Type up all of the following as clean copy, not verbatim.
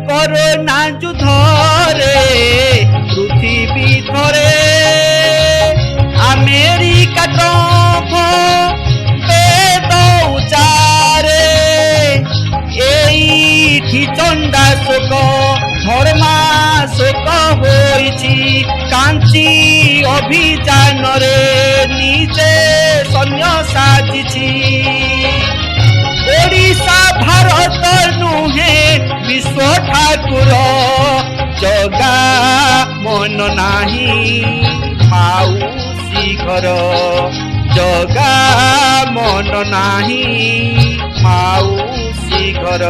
Corona যুদ্ধরে পৃথিবী থরে America Trump বেদ উচারে এইটি চণ্ডা শোক ধর্মা শোক হয়েছি কাঞ্চি অভিযানরে নিজে সৈন্য সাজিছি ओडिशा भारत नुहे विश्व ठाकुर जगा मन नाही माउसी घर जगा मन नाही माउसी घर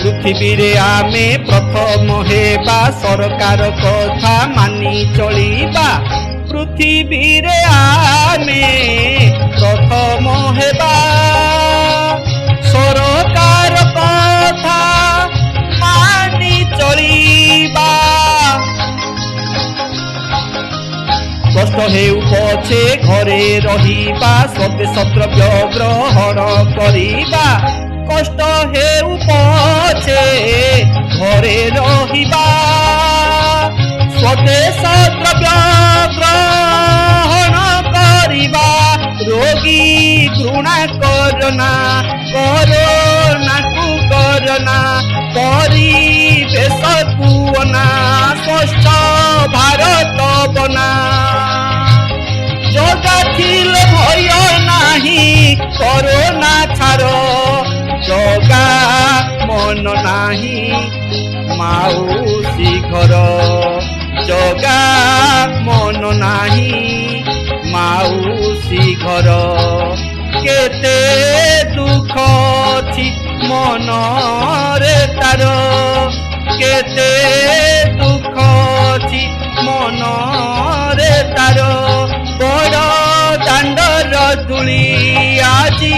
पृथ्वी आमे प्रथम हेबा सरकार कथा मानी चलिबा पृथ्वी आमे प्रथम हेबा सरकार कथा मानी चलिबा कष्ट हेउ पछे घरे रहिबा स्वदेश द्रव्य ग्रहण करिबा कष्ट हेउ पछे घरे रहिबा स्वदेश द्रव्य ग्रहण करिबा रोगी घृणा करना कोरोना को करना परिवेश को अना स्वच्छ भारत बना जगा थिल भय नाही कोरोना छाड़ जगा मन नाही माउसी घर जगा मन नाही माउसी घर केते दुख छी मन रे तार केते दुख छी मन रे तार बड़ दांडर धूली आजी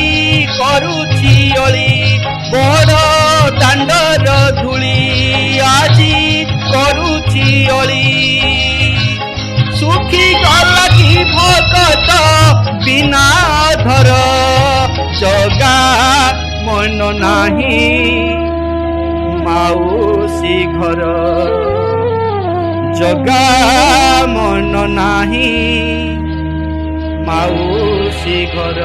करुछि अली बड़ दांडर धूली आजी करुछि अली सुखी गला की भगत बिना धर जगा मन नाही माउसी घर जगा मन नाही माउसी घर।